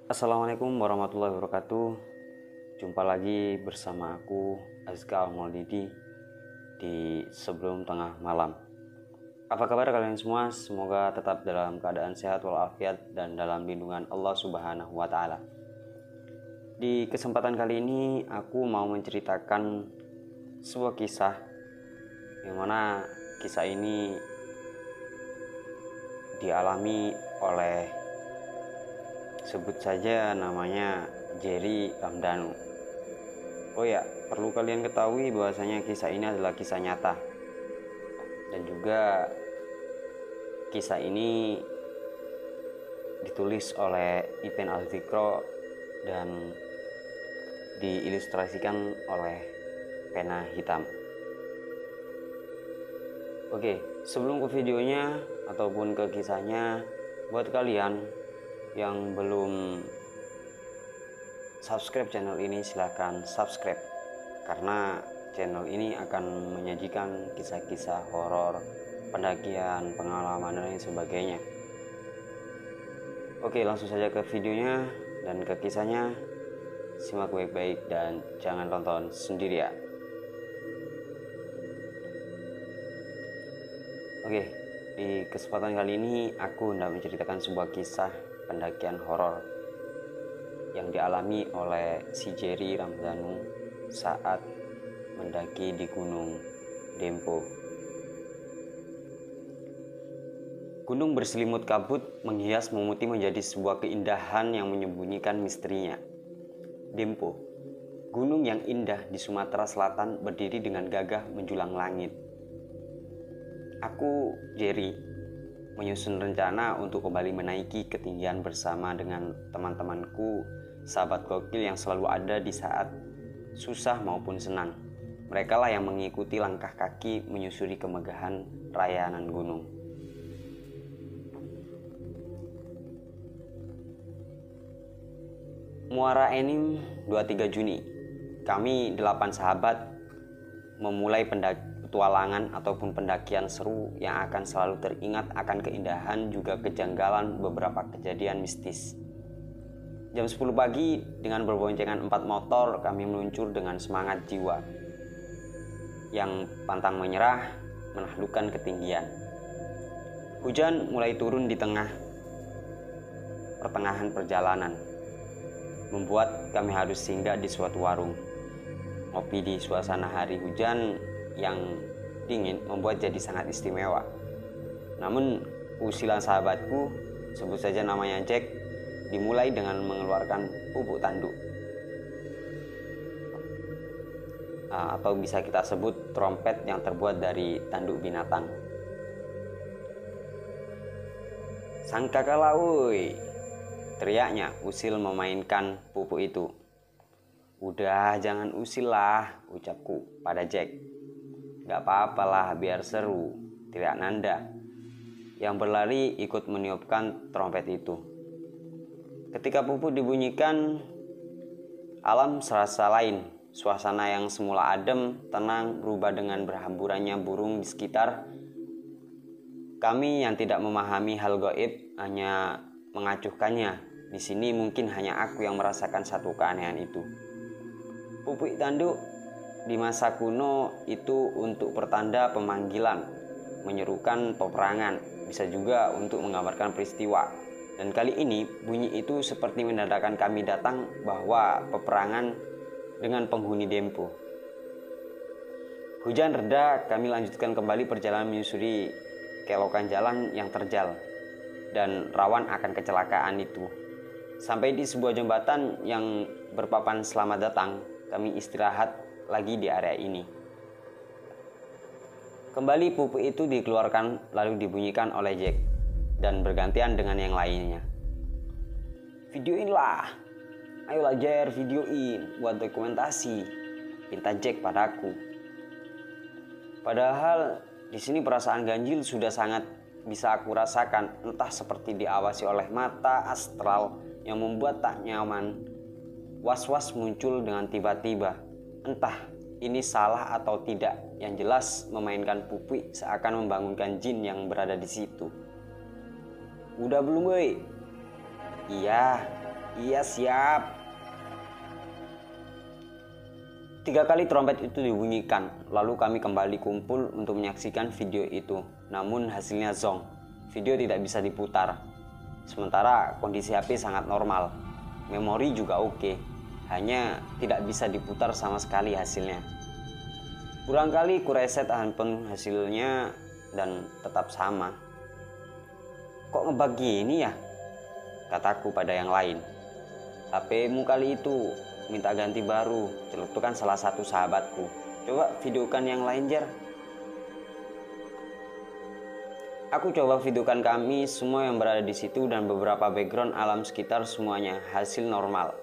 Assalamualaikum warahmatullahi wabarakatuh. Jumpa lagi bersama aku Azka Al-Maulidi di Sebelum Tengah Malam. Apa kabar kalian semua? Semoga tetap dalam keadaan sehat walafiat dan dalam lindungan Allah Subhanahu wa taala. Di kesempatan kali ini aku mau menceritakan sebuah kisah yang mana kisah ini dialami oleh, sebut saja namanya Jerry Ramdhanu. Oh ya, perlu kalian ketahui bahwasanya kisah ini adalah kisah nyata. Dan juga kisah ini ditulis oleh Ibn Al-Zikro dan diilustrasikan oleh pena hitam. Oke, sebelum ke videonya ataupun ke kisahnya, buat kalian yang belum subscribe channel ini, silahkan subscribe, karena channel ini akan menyajikan kisah-kisah horor, pendakian, pengalaman dan lain sebagainya. Oke, langsung saja ke videonya dan ke kisahnya. Simak baik-baik dan jangan tonton sendirian. Oke, di kesempatan kali ini aku hendak menceritakan sebuah kisah pendakian horor yang dialami oleh si Jerry Ramdhanu saat mendaki di Gunung Dempo. Gunung berselimut kabut menghias memutih menjadi sebuah keindahan yang menyembunyikan misterinya. Dempo, gunung yang indah di Sumatera Selatan, berdiri dengan gagah menjulang langit. Aku, Jerry, menyusun rencana untuk kembali menaiki ketinggian bersama dengan teman-temanku, sahabat gokil yang selalu ada di saat susah maupun senang. Mereka lah yang mengikuti langkah kaki menyusuri kemegahan rayanan gunung. Muara Enim, 23 Juni. Kami 8 sahabat memulai petualangan ataupun pendakian seru yang akan selalu teringat akan keindahan juga kejanggalan beberapa kejadian mistis. Jam 10 pagi dengan berboncengan 4 motor kami meluncur dengan semangat jiwa yang pantang menyerah menaklukkan ketinggian. Hujan mulai turun di pertengahan perjalanan, membuat kami harus singgah di suatu warung. Ngopi di suasana hari hujan yang dingin membuat jadi sangat istimewa. Namun usilan sahabatku, sebut saja namanya Jack, dimulai dengan mengeluarkan pupuk tanduk, atau bisa kita sebut trompet yang terbuat dari tanduk binatang. "Sangkakala woi!" teriaknya usil memainkan pupuk itu. "Udah, jangan usil lah," ucapku pada Jack. "Gak apa-apalah, biar seru," teriak Nanda yang berlari ikut meniupkan trompet itu. Ketika pupuk dibunyikan, alam serasa lain. Suasana yang semula adem, tenang berubah dengan berhamburannya burung di sekitar. Kami yang tidak memahami hal gaib hanya mengacuhkannya. Di sini mungkin hanya aku yang merasakan satu keanehan itu. Pupuk tanduk di masa kuno itu untuk pertanda pemanggilan, menyerukan peperangan, bisa juga untuk menggambarkan peristiwa. Dan kali ini bunyi itu seperti menandakan kami datang bahwa peperangan dengan penghuni Dempo. Hujan reda, kami lanjutkan kembali perjalanan menyusuri kelokan jalan yang terjal dan rawan akan kecelakaan itu. Sampai di sebuah jembatan yang berpapan "Selamat datang", kami istirahat lagi di area ini. Kembali pupuk itu dikeluarkan lalu dibunyikan oleh Jack dan bergantian dengan yang lainnya. "Videoin lah, ayolah Jer, videoin buat dokumentasi," pinta Jack padaku. Padahal di sini perasaan ganjil sudah sangat bisa aku rasakan, entah seperti diawasi oleh mata astral yang membuat tak nyaman. Was-was muncul dengan tiba-tiba. Entah ini salah atau tidak, yang jelas memainkan pupuk seakan membangunkan jin yang berada di situ. "Udah belum, woi?" "Iya." Iya siap. 3 kali trompet itu dibunyikan, lalu kami kembali kumpul untuk menyaksikan video itu. Namun hasilnya zonk, video tidak bisa diputar. Sementara kondisi HP sangat normal, memori juga oke, hanya tidak bisa diputar sama sekali hasilnya. Berulang kali ku reset handphone hasilnya dan tetap sama. Kok ngebug gini ya? Kataku pada yang lain. HP-mu kali itu minta ganti baru, celutukan salah satu sahabatku. Coba videokan yang lain, Jer. Aku coba videokan kami semua yang berada di situ dan beberapa background alam sekitar, semuanya hasil normal.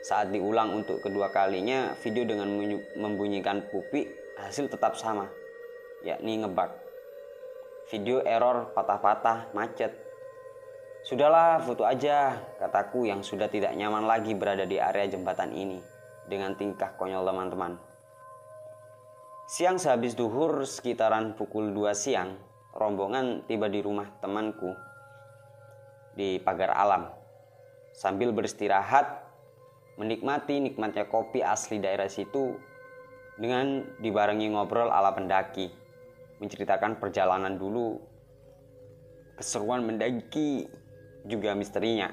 Saat diulang untuk kedua kalinya, video dengan membunyikan pupi hasil tetap sama, yakni ngebug. Video error, patah-patah, macet. Sudahlah, foto aja, kataku yang sudah tidak nyaman lagi berada di area jembatan ini dengan tingkah konyol teman-teman. Siang sehabis duhur sekitaran pukul 2 siang, rombongan tiba di rumah temanku di Pagar Alam. Sambil beristirahat, menikmati nikmatnya kopi asli daerah situ dengan dibarengi ngobrol ala pendaki, menceritakan perjalanan dulu, keseruan mendaki, juga misterinya.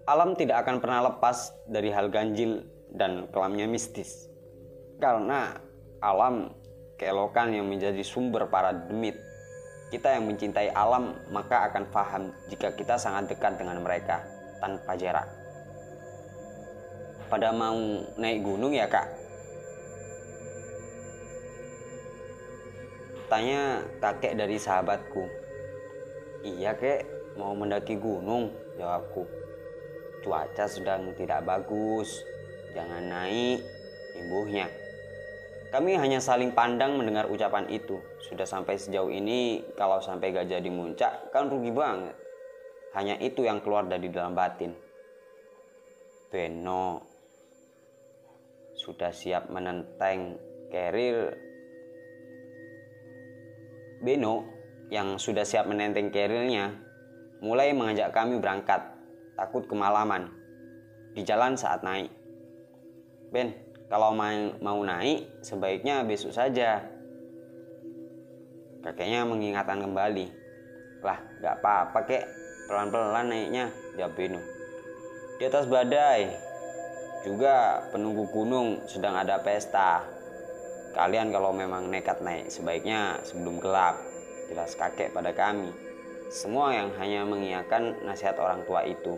Alam tidak akan pernah lepas dari hal ganjil dan kelamnya mistis. Karena alam keelokan yang menjadi sumber para demit. Kita yang mencintai alam maka akan paham jika kita sangat dekat dengan mereka tanpa jarak. Pada mau naik gunung ya, Kak? Tanya kakek dari sahabatku. Iya, Kek. Mau mendaki gunung, jawabku. Cuaca sedang tidak bagus, jangan naik, imbuhnya. Kami hanya saling pandang mendengar ucapan itu. Sudah sampai sejauh ini, kalau sampai gak jadi muncak, kan rugi banget. Hanya itu yang keluar dari dalam batin. Beno sudah siap menenteng carrier. Beno yang sudah siap menenteng carriernya mulai mengajak kami berangkat, takut kemalaman di jalan saat naik. Ben, kalau mau naik sebaiknya besok saja. Kakeknya mengingatkan kembali. Lah, gak apa-apa kek, pelan-pelan naiknya, jawab Beno. Di atas badai, juga penunggu gunung sedang ada pesta. Kalian kalau memang nekat naik, sebaiknya sebelum gelap, jelas kakek pada kami. Semua yang hanya mengiyakan nasihat orang tua itu.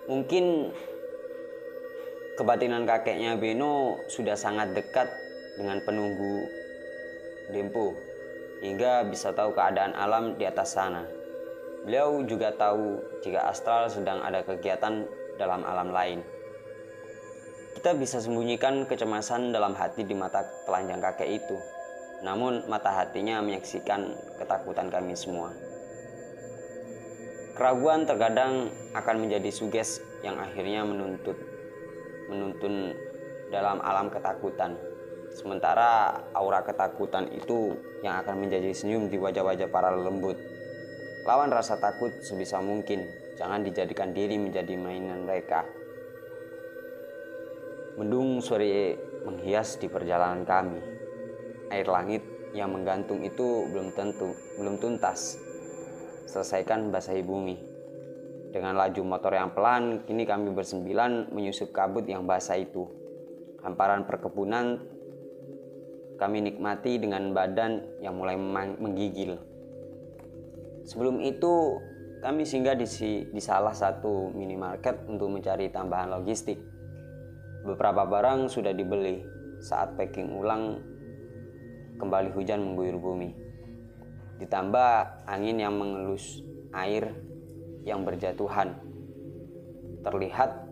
Mungkin kebatinan kakeknya Beno sudah sangat dekat dengan penunggu Dempo, hingga bisa tahu keadaan alam di atas sana. Beliau juga tahu jika astral sedang ada kegiatan dalam alam lain. Kita bisa sembunyikan kecemasan dalam hati di mata telanjang kakek itu. Namun mata hatinya menyaksikan ketakutan kami semua. Keraguan terkadang akan menjadi suges yang akhirnya menuntun dalam alam ketakutan. Sementara aura ketakutan itu yang akan menjadi senyum di wajah-wajah para lembut. Lawan rasa takut sebisa mungkin, jangan dijadikan diri menjadi mainan mereka. Mendung sore menghias di perjalanan kami. Air langit yang menggantung itu belum tuntas. Selesaikan basahi bumi. Dengan laju motor yang pelan, kini kami bersembilan menyusup kabut yang basah itu. Hamparan perkebunan kami nikmati dengan badan yang mulai menggigil. Sebelum itu, kami singgah di salah satu minimarket untuk mencari tambahan logistik. Beberapa barang sudah dibeli. Saat packing ulang, kembali hujan mengguyur bumi. Ditambah angin yang mengelus air yang berjatuhan. Terlihat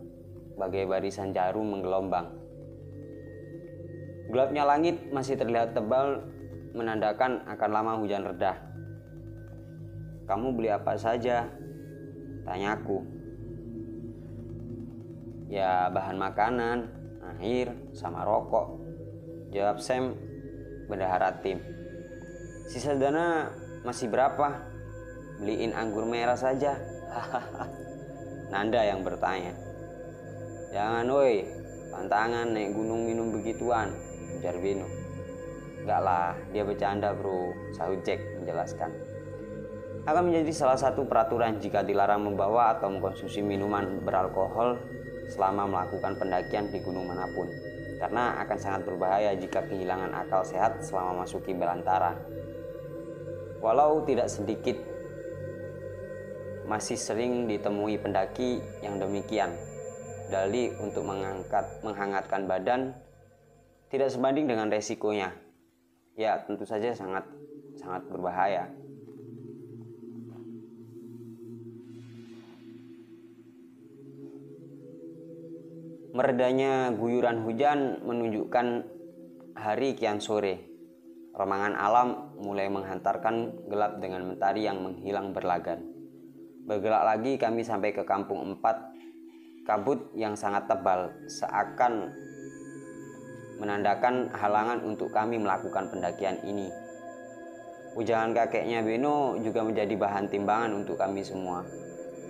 bagai barisan jarum menggelombang. Gelapnya langit masih terlihat tebal, menandakan akan lama hujan reda. Kamu beli apa saja? Tanyaku. Ya bahan makanan, air, sama rokok, jawab Sam bendahara tim. Sisa dana masih berapa? Beliin anggur merah saja, Nanda yang bertanya. Jangan woi, pantangan naik gunung minum begituan, ujar Beno. Enggak lah, dia bercanda bro, sahut Jack menjelaskan. Akan menjadi salah satu peraturan jika dilarang membawa atau mengkonsumsi minuman beralkohol selama melakukan pendakian di gunung manapun. Karena akan sangat berbahaya jika kehilangan akal sehat selama masuki belantara. Walau tidak sedikit, masih sering ditemui pendaki yang demikian. Dalih untuk menghangatkan badan tidak sebanding dengan resikonya. Ya, tentu saja sangat berbahaya. Meredanya guyuran hujan menunjukkan hari kian sore. Romangan alam mulai menghantarkan gelap dengan mentari yang menghilang berlagan. Bergerak lagi kami sampai ke kampung 4. Kabut yang sangat tebal seakan menandakan halangan untuk kami melakukan pendakian ini. Ujangan kakeknya Beno juga menjadi bahan timbangan untuk kami semua.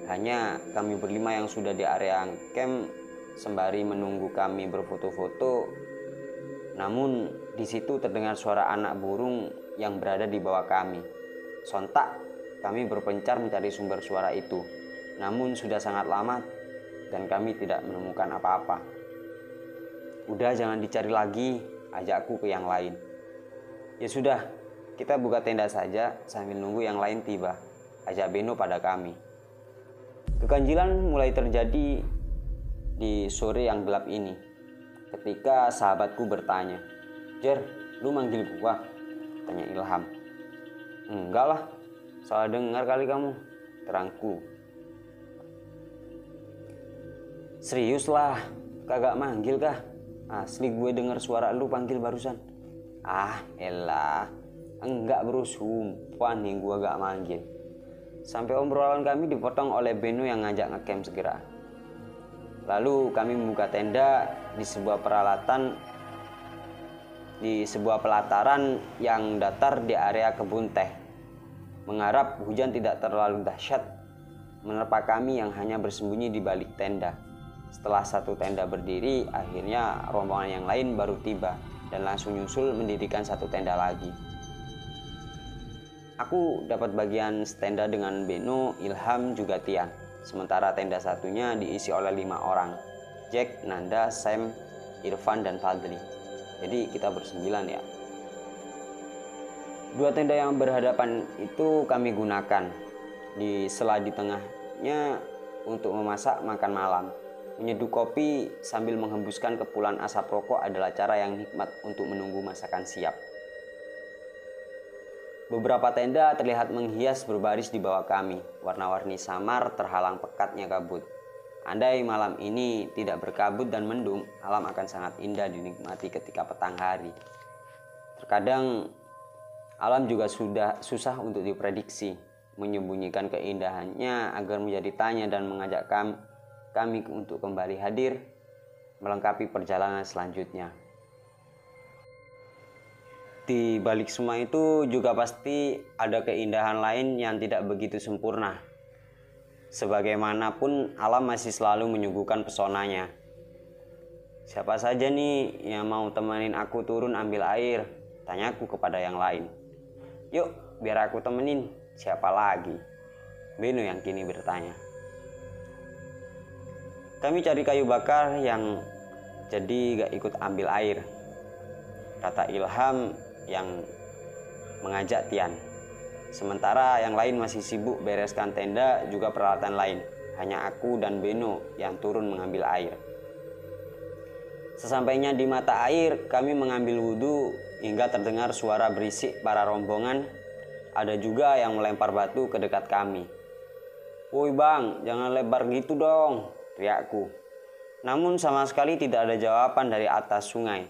Hanya kami berlima yang sudah di area camp sembari menunggu kami berfoto-foto. Namun di situ terdengar suara anak burung yang berada di bawah kami. Sontak kami berpencar mencari sumber suara itu. Namun sudah sangat lama dan kami tidak menemukan apa-apa. Udah jangan dicari lagi, ajakku ke yang lain. Ya sudah, kita buka tenda saja sambil nunggu yang lain tiba, ajak Beno pada kami. Keganjilan mulai terjadi di sore yang gelap ini. Ketika sahabatku bertanya, "Jer, lu manggil gua?" Tanya Ilham. "Enggak lah, salah dengar kali kamu," terangku. "Serius lah, kagak manggil kah? Asli gue denger suara lu panggil barusan." "Ah elah, enggak bro, sumpah nih gue gak manggil." Sampai obrolan kami dipotong oleh Beno yang ngajak ngecamp segera. Lalu kami membuka tenda di sebuah pelataran yang datar di area kebun teh. Mengharap hujan tidak terlalu dahsyat menerpa kami yang hanya bersembunyi di balik tenda. Setelah satu tenda berdiri, akhirnya rombongan yang lain baru tiba dan langsung nyusul mendirikan satu tenda lagi. Aku dapat bagian tenda dengan Beno, Ilham, juga Tian. Sementara tenda satunya diisi oleh 5 orang. Jack, Nanda, Sam, Irfan, dan Fadli. Jadi kita bersembilan ya. 2 tenda yang berhadapan itu kami gunakan. Di sela di tengahnya untuk memasak makan malam. Menyeduh kopi sambil menghembuskan kepulan asap rokok adalah cara yang nikmat untuk menunggu masakan siap. Beberapa tenda terlihat menghias berbaris di bawah kami. Warna-warni samar terhalang pekatnya kabut. Andai malam ini tidak berkabut dan mendung, alam akan sangat indah dinikmati ketika petang hari. Terkadang alam juga sudah susah untuk diprediksi. Menyembunyikan keindahannya agar menjadi tanya dan mengajak kami untuk kembali hadir melengkapi perjalanan selanjutnya. Di balik semua itu juga pasti ada keindahan lain yang tidak begitu sempurna. Sebagaimanapun alam masih selalu menyuguhkan pesonanya. "Siapa saja nih yang mau temenin aku turun ambil air?" tanyaku kepada yang lain. "Yuk, biar aku temenin." "Siapa lagi?" Beno yang kini bertanya. "Kami cari kayu bakar yang jadi gak ikut ambil air," kata Ilham yang mengajak Tian. Sementara yang lain masih sibuk bereskan tenda juga peralatan lain. Hanya aku dan Beno yang turun mengambil air. Sesampainya di mata air, kami mengambil wudhu hingga terdengar suara berisik para rombongan. Ada juga yang melempar batu ke dekat kami. "Woi bang, jangan lebar gitu dong," teriakku. Namun sama sekali tidak ada jawaban dari atas sungai.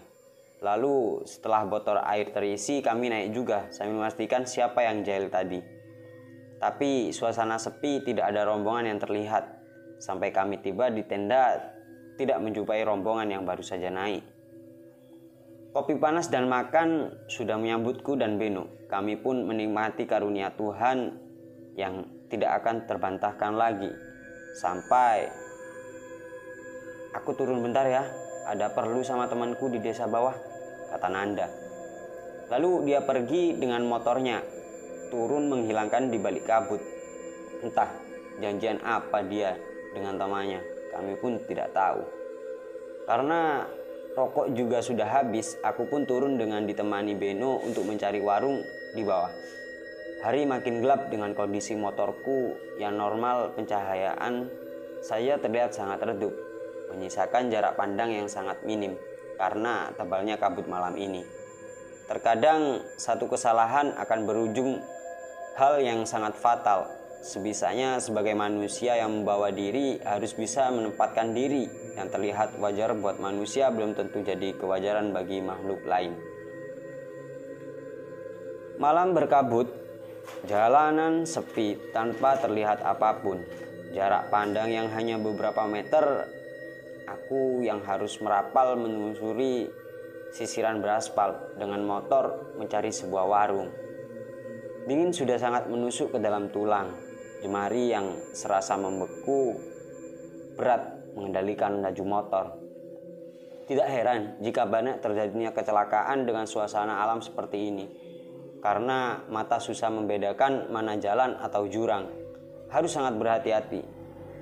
Lalu setelah botol air terisi, kami naik juga sambil memastikan siapa yang jahil tadi. Tapi suasana sepi, tidak ada rombongan yang terlihat. Sampai kami tiba di tenda, tidak menjumpai rombongan yang baru saja naik. Kopi panas dan makan sudah menyambutku dan Beno. Kami pun menikmati karunia Tuhan yang tidak akan terbantahkan lagi. Sampai aku turun bentar ya, ada perlu sama temanku di desa bawah, kata Nanda. Lalu dia pergi dengan motornya, turun menghilangkan di balik kabut. Entah janjian apa dia dengan temannya, kami pun tidak tahu. Karena rokok juga sudah habis, aku pun turun dengan ditemani Beno untuk mencari warung di bawah. Hari makin gelap dengan kondisi motorku yang normal pencahayaan saya terlihat sangat redup, menyisakan jarak pandang yang sangat minim karena tebalnya kabut malam ini. Terkadang satu kesalahan akan berujung hal yang sangat fatal. Sebisanya sebagai manusia yang membawa diri harus bisa menempatkan diri. Yang terlihat wajar buat manusia belum tentu jadi kewajaran bagi makhluk lain. Malam berkabut, jalanan sepi tanpa terlihat apapun. Jarak pandang yang hanya beberapa meter, aku yang harus merapal menelusuri sisiran beraspal dengan motor mencari sebuah warung. Dingin sudah sangat menusuk ke dalam tulang. Jemari yang serasa membeku berat mengendalikan laju motor. Tidak heran jika banyak terjadinya kecelakaan dengan suasana alam seperti ini. Karena mata susah membedakan mana jalan atau jurang. Harus sangat berhati-hati.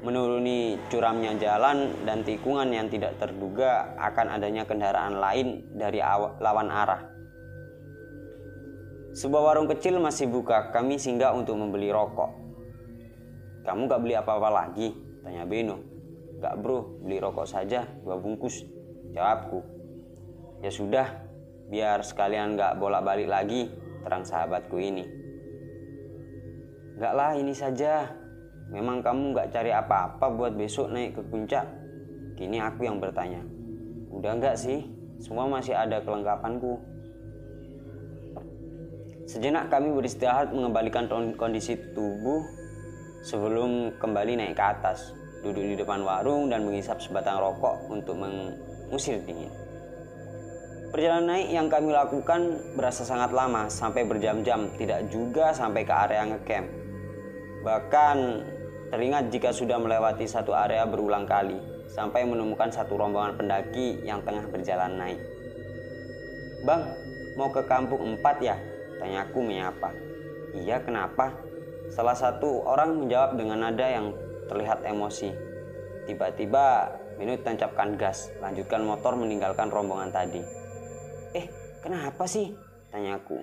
Menuruni curamnya jalan dan tikungan yang tidak terduga akan adanya kendaraan lain dari lawan arah. Sebuah warung kecil masih buka, kami singgah untuk membeli rokok. Kamu gak beli apa-apa lagi? Tanya Beno. Gak bro, beli rokok saja 2 bungkus, jawabku. Ya sudah, biar sekalian gak bolak-balik lagi, terang sahabatku ini. Gak lah, ini saja. Memang kamu gak cari apa-apa buat besok naik ke puncak? Kini aku yang bertanya. Udah enggak sih, semua masih ada kelengkapanku. Sejenak kami beristirahat mengembalikan kondisi tubuh sebelum kembali naik ke atas, duduk di depan warung dan menghisap sebatang rokok untuk mengusir dingin. Perjalanan naik yang kami lakukan berasa sangat lama, sampai berjam-jam, tidak juga sampai ke area ngecamp. Bahkan teringat jika sudah melewati satu area berulang kali, sampai menemukan satu rombongan pendaki yang tengah berjalan naik. Bang, mau ke kampung 4 ya? Tanyaku menyapa. Iya, kenapa? Salah satu orang menjawab dengan nada yang terlihat emosi. Tiba-tiba Beno tancapkan gas, lanjutkan motor meninggalkan rombongan tadi. Kenapa sih? Tanyaku.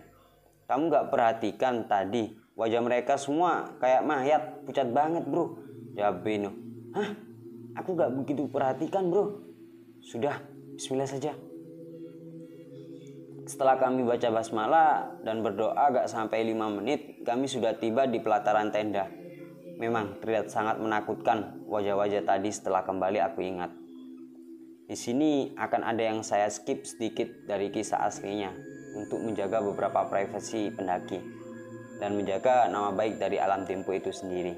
Kamu gak perhatikan tadi? Wajah mereka semua kayak mayat, pucat banget bro, jawab Beno. Hah? Aku gak begitu perhatikan bro. Sudah, bismillah saja. Setelah kami baca basmalah dan berdoa gak sampai 5 menit, kami sudah tiba di pelataran tenda. Memang terlihat sangat menakutkan wajah-wajah tadi. Setelah kembali aku ingat. Di sini akan ada yang saya skip sedikit dari kisah aslinya untuk menjaga beberapa privasi pendaki dan menjaga nama baik dari alam Tempo itu sendiri.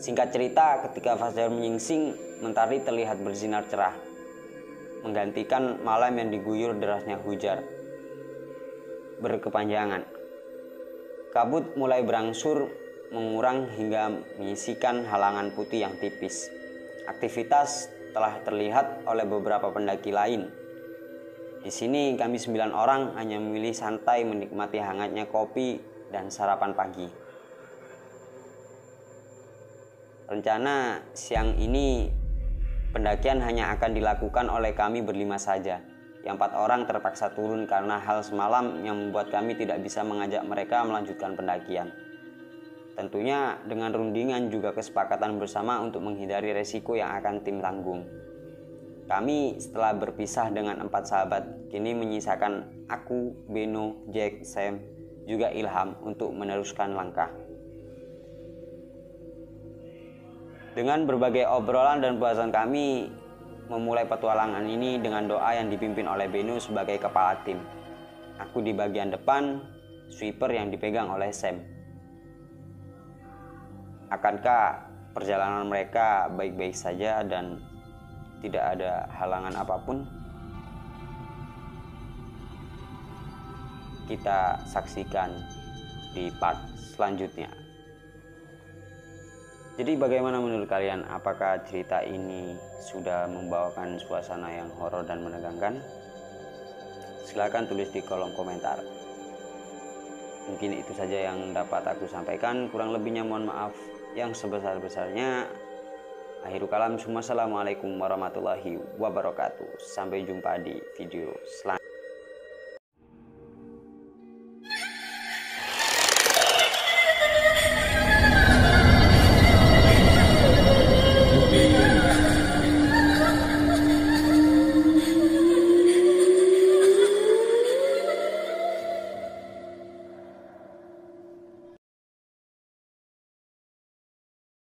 Singkat cerita, ketika fajar menyingsing, mentari terlihat bersinar cerah, menggantikan malam yang diguyur derasnya hujan berkepanjangan. Kabut mulai berangsur mengurang hingga menyisikan halangan putih yang tipis. Aktivitas telah terlihat oleh beberapa pendaki lain. Di sini kami 9 orang hanya memilih santai menikmati hangatnya kopi dan sarapan pagi. Rencana siang ini pendakian hanya akan dilakukan oleh kami berlima saja. Yang 4 orang terpaksa turun karena hal semalam yang membuat kami tidak bisa mengajak mereka melanjutkan pendakian. Tentunya dengan rundingan juga kesepakatan bersama untuk menghindari resiko yang akan tim tanggung. Kami setelah berpisah dengan 4 sahabat, kini menyisakan aku, Beno, Jack, Sam, juga Ilham untuk meneruskan langkah. Dengan berbagai obrolan dan bahasan kami memulai petualangan ini dengan doa yang dipimpin oleh Beno sebagai kepala tim. Aku di bagian depan, sweeper yang dipegang oleh Sam. Akankah perjalanan mereka baik-baik saja dan tidak ada halangan apapun? Kita saksikan di part selanjutnya. Jadi bagaimana menurut kalian? Apakah cerita ini sudah membawakan suasana yang horor dan menegangkan? Silahkan tulis di kolom komentar. Mungkin itu saja yang dapat aku sampaikan. Kurang lebihnya mohon maaf yang sebesar-besarnya. Akhirul kalam, assalamualaikum warahmatullahi wabarakatuh. Sampai jumpa di video selanjutnya.